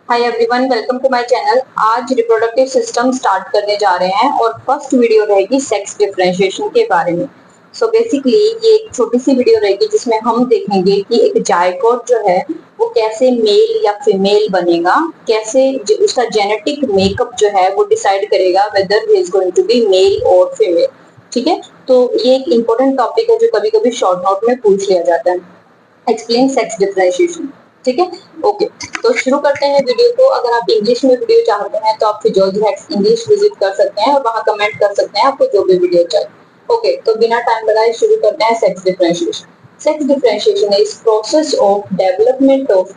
Hi everyone, welcome to my channel. आज reproductive system start करने जा रहे हैं और फर्स्ट वीडियो रहेगी सेक्स डिफरेंशिएशन के बारे में। सो बेसिकली ये एक छोटी सी वीडियो रहेगी जिसमें हम देखेंगे कि एक जायगोट जो है वो कैसे मेल या फीमेल बनेगा, कैसे उसका जेनेटिक मेकअप जो है वो डिसाइड करेगा whether he is going to be male और फीमेल। ठीक है, तो ये एक इम्पोर्टेंट टॉपिक है जो कभी कभी शॉर्ट नोट में पूछ लिया जाता है। Explain sex differentiation. ठीक है, ओके। तो शुरू करते हैं वीडियो को। अगर आप इंग्लिश में वीडियो चाहते हैं तो आप फिजियोलॉजी हैक्स इंग्लिश विजिट कर सकते हैं और वहां कमेंट कर सकते हैं आपको जो भी वीडियो चाहिए। ओके, तो बिना टाइम लगाए शुरू करते हैं sex differentiation. Sex differentiation is process of development of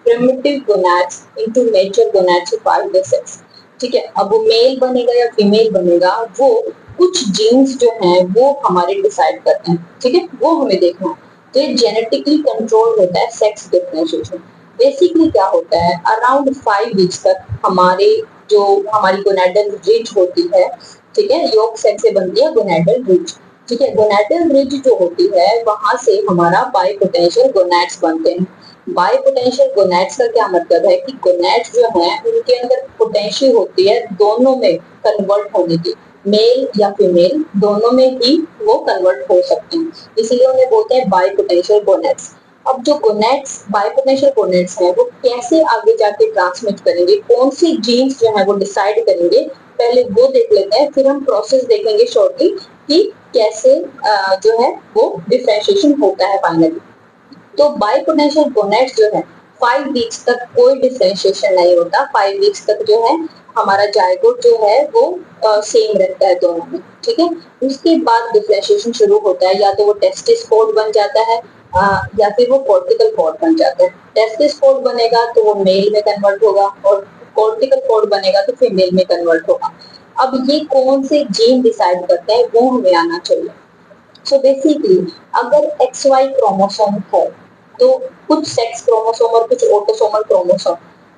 primitive gonads into mature gonads of either sex। ठीक है, अब वो मेल बनेगा या फीमेल बनेगा वो कुछ जीन्स जो हैं वो हमारे डिसाइड करते हैं। ठीक है, वो हमें देखना है। तो ये जेनेटिकली कंट्रोल होता है सेक्स डिफरेंशिएशन। बेसिकली क्या होता है, अराउंड 5 वीक्स तक हमारी गोनाडल रिज होती है। ठीक है, योग सेक्स से बनती है गोनाडल रिज। ठीक है, गोनाडल रिज जो होती है वहां से हमारा बाइपोटेंशियल गोनाड्स बनते हैं। बाइपोटेंशियल गोनाड्स का क्या मतलब है कि गोनाड्स जो है उनके अंदर पोटेंशियल होती है दोनों में कन्वर्ट होने की, मेल या फीमेल दोनों में ही वो कन्वर्ट हो सकते हैं, इसीलिए उन्हें बोलते हैं बाइपोटेंशियल गोनेट्स। अब जो गोनेट्स बाइपोटेंशियल गोनेट्स हैं वो कैसे आगे जाके ट्रांसमिट करेंगे, कौन सी जीन्स जो है वो डिसाइड करेंगे, पहले वो देख लेते हैं, फिर हम प्रोसेस देखेंगे शॉर्टली कि कैसे जो है वो डिफरेंशिएशन होता है फाइनली। तो बाइपोटेंशियल गोनेट्स जो है 5 वीक्स तक कोई डिफरेंशिएशन नहीं होता। 5 वीक्स तक जो है हमारा जायगोट जो है वो सेम रहता है दोनों में। ठीक है, उसके बाद डिफरेंशिएशन शुरू होता है, या तो वो टेस्टिस पोड बन जाता है या फिर वो कॉर्टिकल पोड बन जाता है। टेस्टिस पोड बनेगा तो वो मेल में कन्वर्ट होगा और कॉर्टिकल पोड बनेगा तो फीमेल में कन्वर्ट होगा। अब ये कौन से जीन डिसाइड करते हैं वो हमें आना चाहिए। सो बेसिकली अगर XY क्रोमोसोम है तो कुछ सेक्स क्रोमोसोम और कुछ ऑटोसोमल क्रोमोसोम।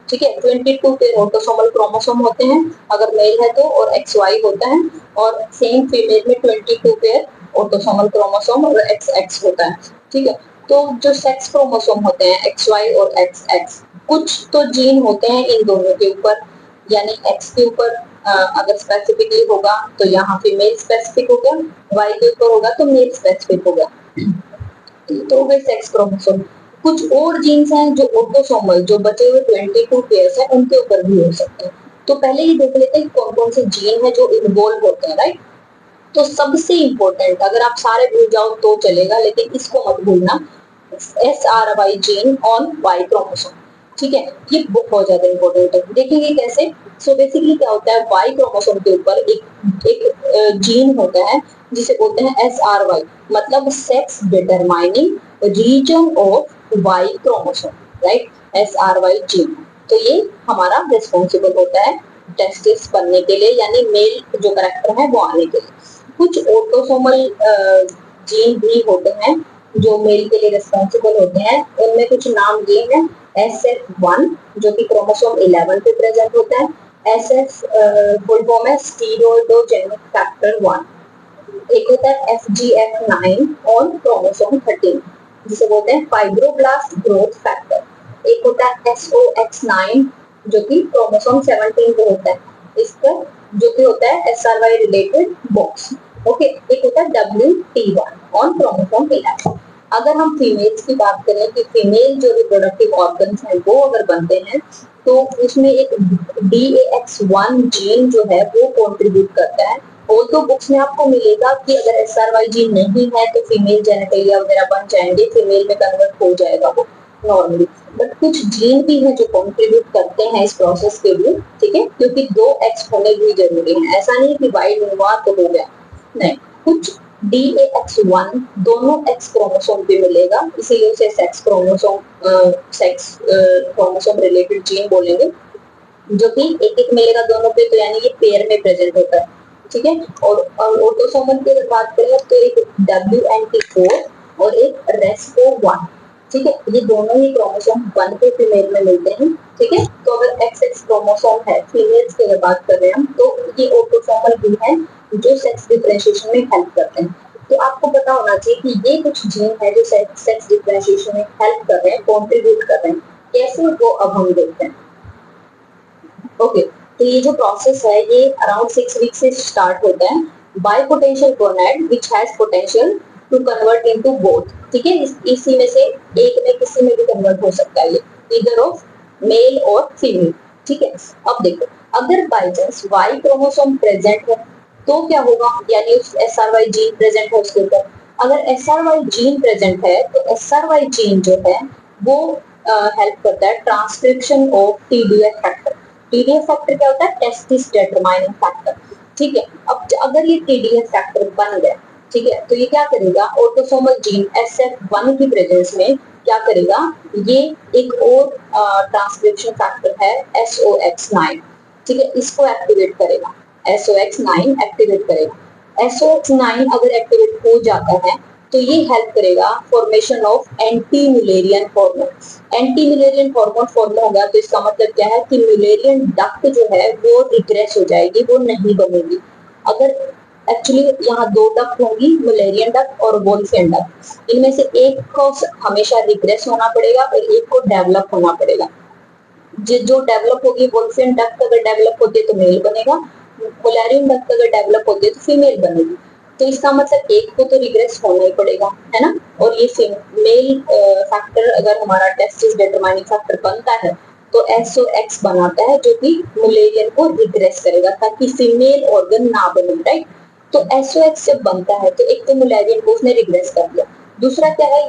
ठीक है, 22 पेयर ऑटोसोमल क्रोमोसोम होते हैं अगर मेल है तो, और XY होता है, और सेम फीमेल में 22 पेयर ऑटोसोमल क्रोमोसोम और XX होता है। ठीक है, तो जो सेक्स क्रोमोसोम होते हैं XY और XX, कुछ तो जीन होते हैं इन दोनों के ऊपर, यानी X के ऊपर अगर स्पेसिफिकली होगा तो यहाँ फीमेल स्पेसिफिक होगा, Y के ऊपर होगा तो मेल स्पेसिफिक होगा। तो वे सेक्स क्रोमोसोम। कुछ और जीन्स हैं जो ऑटोसोमल, जो बचे हुए 22 पेयर्स हैं उनके ऊपर भी हो सकते हैं। तो पहले ये देख लेते हैं कौन कौन से जीन है जो इन्वॉल्व होते हैं, राइट। तो सबसे इंपॉर्टेंट, अगर आप सारे भूल जाओ तो चलेगा लेकिन इसको मत भूलना, SRY gene on Y chromosome. ठीक है, ये बहुत ज्यादा इंपॉर्टेंट है, देखेंगे कैसे। सो बेसिकली क्या होता है, Y क्रोमोसोम के ऊपर एक जीन होता है जिसे बोलते हैं SRY, मतलब sex determining region of Y chromosome, right. SRY gene, तो ये हमारा रिस्पॉन्सिबल होता है टेस्टिस बनने के लिए, यानी मेल जो करैक्टर है वो आने के लिए। कुछ ऑटोसोमल जीन भी होते हैं जो मेल के लिए रिस्पॉन्सिबल होते हैं, उनमें कुछ नाम दिए हैं। SF1 जो कि क्रोमोसोम 11 पे प्रेजेंट होता है। SF फुल फॉर्म है स्टीरोइडोजेनिक फैक्टर 1। एक होता है FGF9 ऑन क्रोमोसोम 13 जिसे बोलते हैं फाइब्रोब्लास्ट ग्रोथ फैक्टर। एक होता है SOX9 जो कि क्रोमोसोम 17 पे होता है, इसका जो कि होता है SRY रिलेटेड बॉक्स। ओके, एक होता है WT1 ऑन क्रोमोसोम 11। अगर हम फीमेल्स की बात करें कि फीमेल जो रिप्रोडक्टिव ऑर्गन्स हैं वो अगर बनते हैं तो उसमें एक DAX1 जीन जो है वो कंट्रीब्यूट करता है। और तो बुक्स में आपको मिलेगा कि अगर SRY जीन नहीं है तो फीमेल जेनेटेरिया वगैरह बन जाएंगे, फीमेल में कन्वर्ट हो जाएगा वो नॉर्मली। बट कुछ जीन भी है जो कंट्रीब्यूट करते हैं इस प्रोसेस के लिए। ठीक है, क्योंकि 2 X होने भी जरूरी है, ऐसा नहीं कि वाई हुआ तो हो गया, नहीं। कुछ DAX1 दोनों X क्रोमोसोम पे मिलेगा, इसीलिए उसे सेक्स क्रोमोसोम रिलेटेड जीन बोलेंगे, जो कि एक मिलेगा दोनों पे, तो यानी ये पेयर में प्रेजेंट होता है। ठीक है, और ऑटोसोमल की अगर बात करें तो एक WNT4 और एक RESPO1। ठीक है, ये दोनों ही क्रोमोसोम 1 पे फीमेल में मिलते हैं। ठीक है, तो अगर XX क्रोमोसोम है फीमेल्स की अगर बात कर रहे हैं हम, तो ये ऑटोसोमल भी है जो सेक्स डिफरेंशिएशन में हेल्प करते हैं। तो आपको पता होना चाहिए कि ये कुछ जीन है जो सेक्स डिफरेंशिएशन में हेल्प कर रहे हैं, कॉन्ट्रीब्यूट कर रहे हैं। कैसे वो अब हम देखते हैं। ओके, तो ये जो प्रोसेस है ये अराउंड 6 वीक से स्टार्ट होता है by potential gonad which has potential to convert into both. ठीक है, इसी में से एक में किसी में भी कन्वर्ट हो सकता है ये, ईदर ऑफ मेल और फीमेल। ठीक है, अब देखो अगर by chance Y chromosome present है तो क्या होगा, यानी उस SRY जीन प्रेजेंट है उसके ऊपर। अगर SRY जीन प्रेजेंट है तो SRY जीन जो है वो हेल्प करता है transcription of TDF factor. TDF factor क्या होता है, टेस्टिस डिटरमाइनिंग फैक्टर। ठीक है, अब अगर ये TDF फैक्टर बन गया, ठीक है, तो ये क्या करेगा, ऑटोसोमल जीन SF1 की प्रेजेंस में क्या करेगा, ये एक और ट्रांसक्रिप्शन फैक्टर है SOX9। ठीक है, इसको एक्टिवेट करेगा, SOX9 एक्टिवेट करेगा। SOX9 अगर एक्टिवेट हो जाता है तो ये हेल्प करेगा formation of anti Mullerian hormone. Anti Mullerian hormone form होगा तो इसका मतलब क्या है कि म्यूलेरियन डक्ट जो है वो रिग्रेस हो जाएगी, वो नहीं बनेगी। अगर एक्चुअली यहाँ दो डक्ट होंगी, म्यूलेरियन डक्ट और वोल्फियन डक्ट, इनमें से एक को हमेशा रिग्रेस होना पड़ेगा और एक को डेवलप होना पड़ेगा। जो डेवलप होगी, वोल्फियन डक्ट अगर डेवलप होती है तो मेल बनेगा, मुलेरियन डक्ट अगर डेवलप होती है तो फीमेल बनेगी। तो इसका मतलब एक को तो रिग्रेस होना ही पड़ेगा, है ना। और ये मेल फैक्टर अगर हमारा टेस्टिस डिटरमाइनिंग फैक्टर बनता है तो SOX बनाता है जो कि मुलेरियन को रिग्रेस करेगा ताकि फीमेल ऑर्गन ना बने, राइट। तो SOX जब बनता है तो एक तो मुलेरियन को उसने रिग्रेस कर दिया, दूसरा क्या है,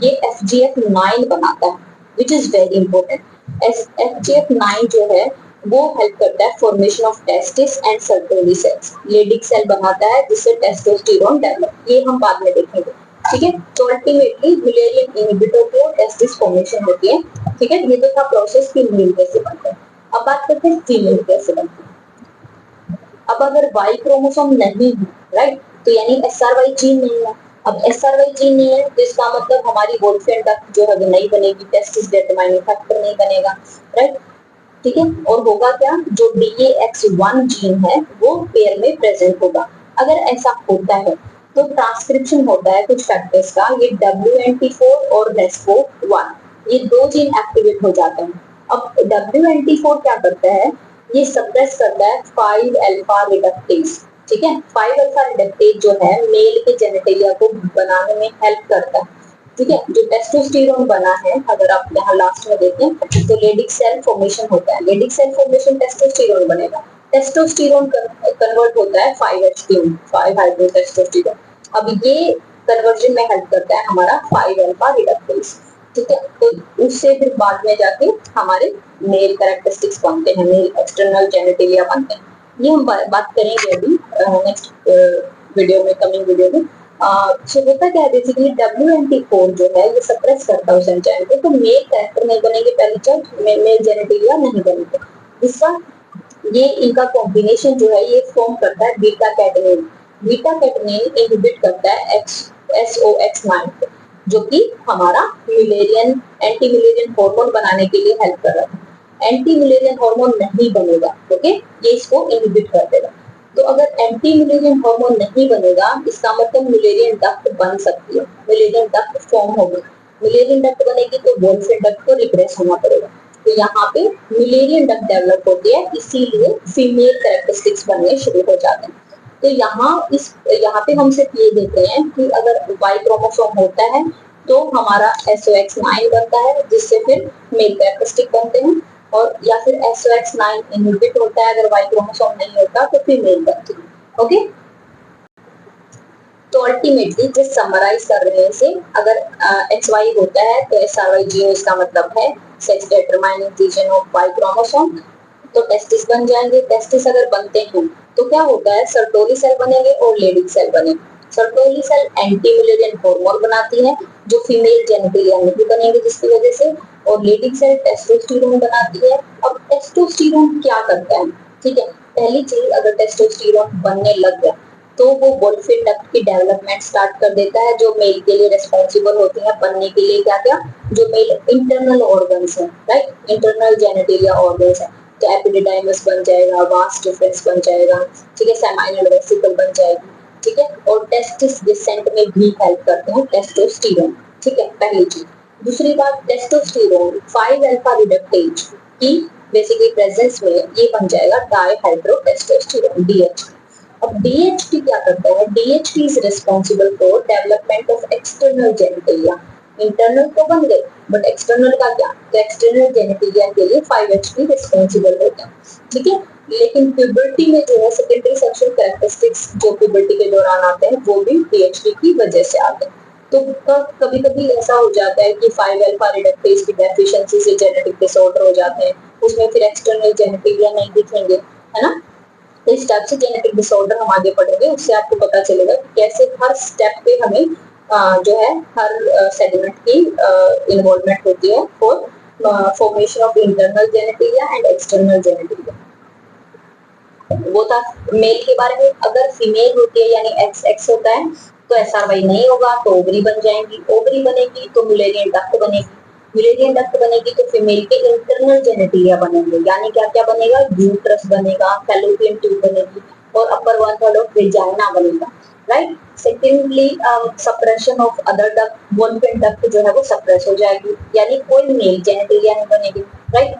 ये FGF9 बनाता है which is very important. FGF9 जो है वो हेल्प करता है formation of testis and Sertoli cells, Leydig cell बनाता है जिससे टेस्टोस्टेरोन डेवलप, ये हम बाद में देखेंगे। ठीक है, तो अल्टीमेटली मुलेरियन इनहिबिट होती है, टेस्टिस फॉर्मेशन होती है। ठीक है, ये तो था प्रोसेस कि मेल कैसे बनता है। अब बात करते हैं फीमेल कैसे बनती है। अब अगर वाई क्रोमोसोम नहीं है, राइट, तो यानी SRY जीन नहीं है। अब SRY जीन नहीं है तो इसका मतलब हमारी वोल्फियन डक्ट जो है वो नहीं बनेगी, टेस्टिस डिटरमाइनिंग फैक्टर नहीं बनेगा, राइट। ठीक है, और होगा क्या, जो DAX1 जीन है वो पेयर में प्रेजेंट होगा। अगर ऐसा होता है तो ट्रांसक्रिप्शन होता है कुछ फैक्टर्स का, ये WNT4 और RESPO1, ये दो जीन एक्टिवेट हो जाते हैं। अब WNT4 क्या करता है, ये सप्रेस करता है 5 अल्फा रिडक्टेज। ठीक है, 5 अल्फा रिडक्टेज जो है मेल के जेनिटेलिया को बनाने में हेल्प करता है। ठीक है, जो टेस्टोस्टेरोन बना है, अगर आप यहाँ लास्ट में देखें तो लेडिक सेल फॉर्मेशन होता है, लेडिक सेल फॉर्मेशन टेस्टोस्टेरोन बनेगा, टेस्टोस्टेरोन कन्वर्ट होता है 5-HT 5 हाइड्रोटेस्टोस्टेरोन। अब ये कन्वर्जन में हेल्प करता है हमारा 5 अल्फा रिडक्टेज। ठीक है, तो उससे फिर बाद में जाके हमारे मेल कैरेक्टरिस्टिक्स बनते हैं, मेल एक्सटर्नल जेनिटेलिया बनते हैं। ये हम बात करेंगे अभी नेक्स्ट वीडियो में, कमिंग वीडियो में। सो होता क्या है बेसिकली, WNT4 जो है ये सप्रेस करता है उस एंजाइम को, तो मेल कैरेक्टर नहीं बनेंगे, पहली चीज मेल जेनिटेलिया नहीं बनेंगे। दूसरा, ये इनका कॉम्बिनेशन जो है ये फॉर्म करता है beta catenin. Beta catenin inhibit करता है SOX9 को, जो कि हमारा म्यूलेरियन एंटी म्यूलेरियन हार्मोन बनाने के लिए हेल्प कर रहा है। एंटी म्यूलेरियन हार्मोन नहीं बनेगा, ओके, ये इसको इनहिबिट कर देगा। तो अगर एंटी म्यूलेरियन हार्मोन नहीं बनेगा इसका मतलब म्यूलेरियन डक्ट बन सकती है, म्यूलेरियन डक्ट फॉर्म होगी। म्यूलेरियन डक्ट बनेगी तो वोल्फियन डक्ट को रिप्रेस होना पड़ेगा, तो यहाँ पे म्यूलेरियन डक्ट डेवलप होती है, इसीलिए फीमेल कैरेक्टरिस्टिक्स बनने शुरू हो जाते हैं। तो यहाँ पे हम सिर्फ ये देखते हैं कि अगर वाई क्रोमोसोम होता है तो हमारा SOX9 बनता है जिससे फिर मेल कैरेक्टरिस्टिक बनते हैं, और या फिर SOX9 इनहिबिट होता है, अगर वाई क्रोमोसोम नहीं होता तो फिर मेल बनती है। ओके, तो अल्टीमेटली जस्ट समराइज कर रहे हैं इसे, अगर XY होता है तो SRY जीन इसका मतलब है sex determining region of Y chromosome, तो टेस्टिस बन जाएंगे। टेस्टिस अगर बनते हैं तो क्या होता है, सर्टोली सेल बनेंगे और लेडिक सेल बनेंगे। Sertoli cell anti Mullerian hormone बनाती है जो फीमेल जेनिटेलिया नहीं बनेंगे जिसकी वजह से, और लेडिक सेल टेस्टोस्टेरोन बनाती है। अब टेस्टोस्टेरोन क्या करता है, ठीक है, पहली चीज, अगर टेस्टोस्टेरोन बनने लग गया तो वो वोल्फियन डक्ट की डेवलपमेंट स्टार्ट कर देता है, जो मेल के लिए रिस्पॉन्सिबल होती है बनने के लिए क्या क्या, जो मेल इंटरनल ऑर्गन्स है, राइट, इंटरनल जेनिटेलिया ऑर्गन्स है। तो एपिडिडाइमस बन जाएगा, वास डिफरेंस बन जाएगा, ठीक है, सेमाइनल वेसिकल बन जाएगी, ठीक है, और टेस्टिस डिसेंट में भी हेल्प करते हैं टेस्टोस्टेरोन। ठीक है, पहली चीज। दूसरी बात, टेस्टोस्टेरोन 5 अल्फा रिडक्टेज की बेसिकली प्रेजेंस में ये बन जाएगा डाईहाइड्रोटेस्टोस्टेरोन DHT। अब DHT क्या करता है? DHT is responsible for development of external genitalia. Internal तो बन गए बट एक्सटर्नल का क्या? तो एक्सटर्नल जेनिटलिया के लिए 5-HT रिस्पॉन्सिबल होता है, ठीक है। लेकिन प्यूबर्टी में जो है सेकेंडरी सेक्सुअल कैरेक्टरिस्टिक्स जो प्यूबर्टी के दौरान आते हैं वो भी DHT की वजह से आते हैं। तो कभी कभी ऐसा हो जाता है कि 5-अल्फा रिडक्टेज की डेफिशिएंसी से जेनेटिक डिसऑर्डर हो जाते हैं, उसमें फिर एक्सटर्नल जेनेटिलिया नहीं दिखेंगे, है ना। तो इस टाइप से जेनेटिक डिसऑर्डर हम आगे पढ़ेंगे, उससे आपको पता चलेगा कि कैसे हर स्टेप पे हमें जो है हर सेगमेंट की इन्वॉल्वमेंट होती है for formation of internal genitalia and external genitalia. वो था मेल के बारे में। अगर फीमेल होती है यानी XX होता है तो SRY नहीं होगा, तो ओवरी बन जाएंगी, ओवरी बनेगी तो मुलेरियन डक्ट बनेगी, मुलेरियन डक्ट बनेगी तो फीमेल के इंटरनल जेनेटिलिया बनेंगे, यानी क्या क्या बनेगा? यूट्रस बनेगा, फैलोपियन ट्यूब बनेगी और अपर 1/3 ऑफ वेजाइना बनेगा, right. Secondly suppression of other duct, Wolffian duct जो है वो सप्रेस हो जाएगी, यानी कोई मेल जेनेटिलिया नहीं बनेगी, राइट।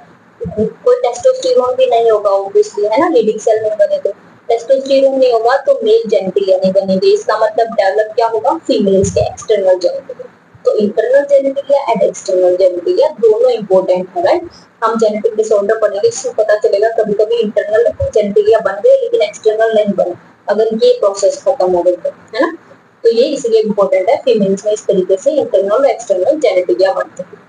कोई टेस्टोस्टेरोन भी नहीं होगा ऑब्वियसली, है ना, लीडिंग सेल में बने तो टेस्टोस्टेरोन नहीं होगा तो मेल जेनेटिलिया नहीं बनेगी। इसका मतलब डेवलप क्या होगा? फीमेल्स के एक्सटर्नल जेनेटिलिया। तो internal genitalia and external genitalia दोनों इंपॉर्टेंट है, राइट। हम जेनेटिक डिसऑर्डर पढ़ेंगे, इससे पता चलेगा कभी कभी इंटरनल जेनेटिलिया बन गए लेकिन एक्सटर्नल नहीं बने, अगर ये प्रोसेस खत्म हो गई तो, है ना। तो ये इसलिए इंपॉर्टेंट है, फीमेल्स में इस तरीके से इंटरनल और एक्सटर्नल जेनेटिलिया बनते हैं।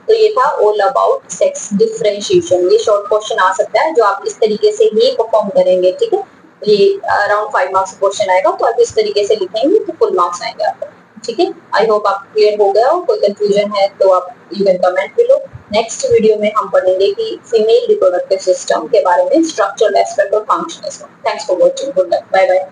तो ये था ऑल अबाउट सेक्स डिफरेंशिएशन। ये शॉर्ट क्वेश्चन आ सकता है जो आप इस तरीके से ही परफॉर्म करेंगे, ठीक है। ये अराउंड 5 मार्क्स क्वेश्चन आएगा, तो आप इस तरीके से लिखेंगे तो फुल मार्क्स आएंगे आपको, ठीक है। आई होप आप क्लियर हो गया हो। कोई कंफ्यूजन है तो आप you can comment below. Next video में हम पढ़ेंगे कि फीमेल रिप्रोडक्टिव सिस्टम के बारे में, स्ट्रक्चरल एस्पेक्ट और function. Thanks for watching, good luck, bye bye.